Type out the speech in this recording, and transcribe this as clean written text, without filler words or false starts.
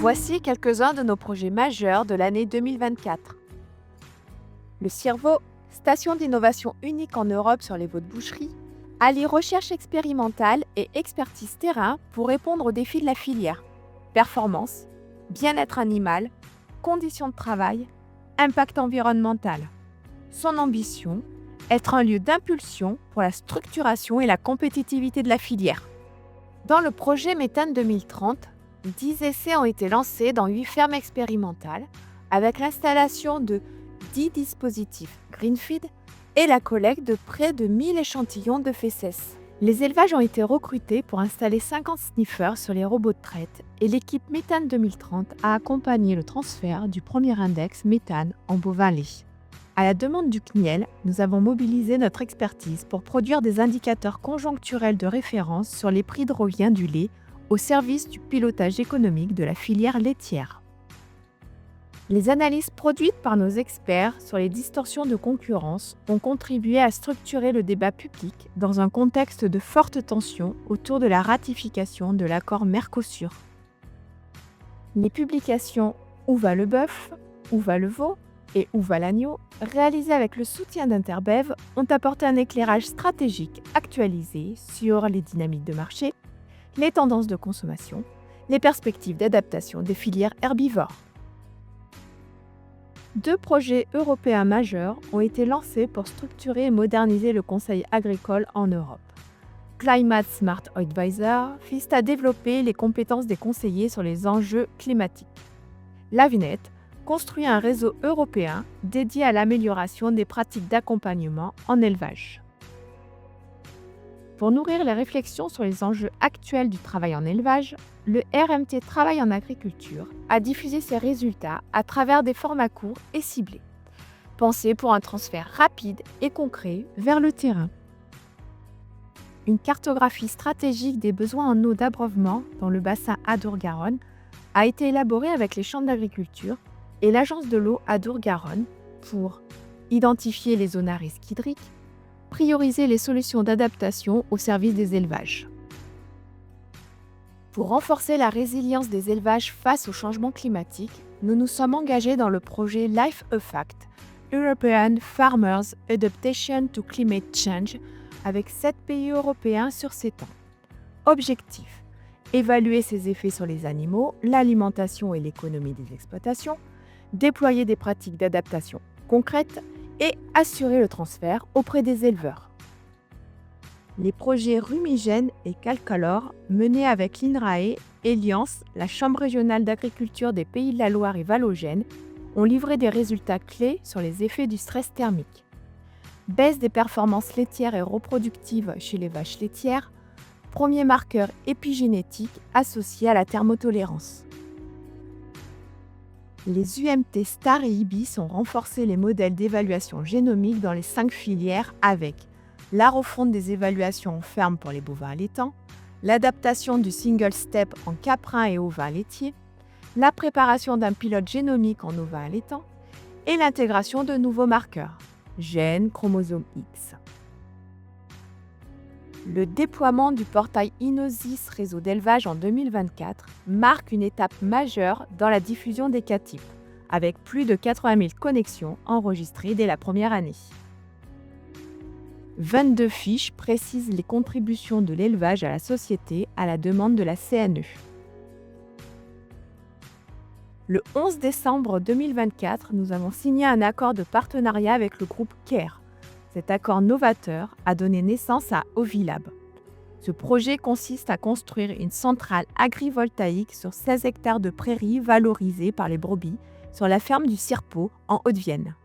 Voici quelques-uns de nos projets majeurs de l'année 2024. Le CIRVO, station d'innovation unique en Europe sur les veaux de boucherie, allie recherche expérimentale et expertise terrain pour répondre aux défis de la filière. Performance, bien-être animal, conditions de travail, impact environnemental. Son ambition, être un lieu d'impulsion pour la structuration et la compétitivité de la filière. Dans le projet Méthane 2030, 10 essais ont été lancés dans 8 fermes expérimentales avec l'installation de 10 dispositifs Greenfeed et la collecte de près de 1000 échantillons de fesses. Les élevages ont été recrutés pour installer 50 sniffers sur les robots de traite et l'équipe Méthane 2030 a accompagné le transfert du premier index méthane en bovin-lait. À la demande du CNIEL, nous avons mobilisé notre expertise pour produire des indicateurs conjoncturels de référence sur les prix de revient du lait au service du pilotage économique de la filière laitière. Les analyses produites par nos experts sur les distorsions de concurrence ont contribué à structurer le débat public dans un contexte de forte tension autour de la ratification de l'accord Mercosur. Les publications Où va le bœuf, Où va le veau et Où va l'agneau, réalisées avec le soutien d'Interbev, ont apporté un éclairage stratégique actualisé sur les dynamiques de marché, les tendances de consommation, les perspectives d'adaptation des filières herbivores. 2 projets européens majeurs ont été lancés pour structurer et moderniser le conseil agricole en Europe. Climate Smart Advisor vise à développer les compétences des conseillers sur les enjeux climatiques. L'Avinet construit un réseau européen dédié à l'amélioration des pratiques d'accompagnement en élevage. Pour nourrir les réflexions sur les enjeux actuels du travail en élevage, le RMT Travail en agriculture a diffusé ses résultats à travers des formats courts et ciblés, pensés pour un transfert rapide et concret vers le terrain. Une cartographie stratégique des besoins en eau d'abreuvement dans le bassin Adour-Garonne a été élaborée avec les chambres d'agriculture et l'agence de l'eau Adour-Garonne pour identifier les zones à risque hydrique, prioriser les solutions d'adaptation au service des élevages. Pour renforcer la résilience des élevages face au changement climatique, nous nous sommes engagés dans le projet Life Effect, European Farmers Adaptation to Climate Change, avec 7 pays européens sur 7 ans. Objectif : évaluer ses effets sur les animaux, l'alimentation et l'économie des exploitations, déployer des pratiques d'adaptation concrètes et assurer le transfert auprès des éleveurs. Les projets Rumigène et Calcalor, menés avec l'INRAE, Eliance, la Chambre régionale d'agriculture des Pays de la Loire et Vallogène, ont livré des résultats clés sur les effets du stress thermique. Baisse des performances laitières et reproductives chez les vaches laitières, premier marqueur épigénétique associé à la thermotolérance. Les UMT STAR et IBIS ont renforcé les modèles d'évaluation génomique dans les 5 filières avec la refonte des évaluations en ferme pour les bovins allaitants, l'adaptation du single step en caprins et ovins laitiers, la préparation d'un pilote génomique en ovins allaitants et l'intégration de nouveaux marqueurs, gènes, chromosomes X. Le déploiement du portail Inosis réseau d'élevage en 2024 marque une étape majeure dans la diffusion des CATIP, avec plus de 80 000 connexions enregistrées dès la première année. 22 fiches précisent les contributions de l'élevage à la société à la demande de la CNE. Le 11 décembre 2024, nous avons signé un accord de partenariat avec le groupe CARE. Cet accord novateur a donné naissance à Ovilab. Ce projet consiste à construire une centrale agrivoltaïque sur 16 hectares de prairies valorisées par les brebis sur la ferme du Cirpeau en Haute-Vienne.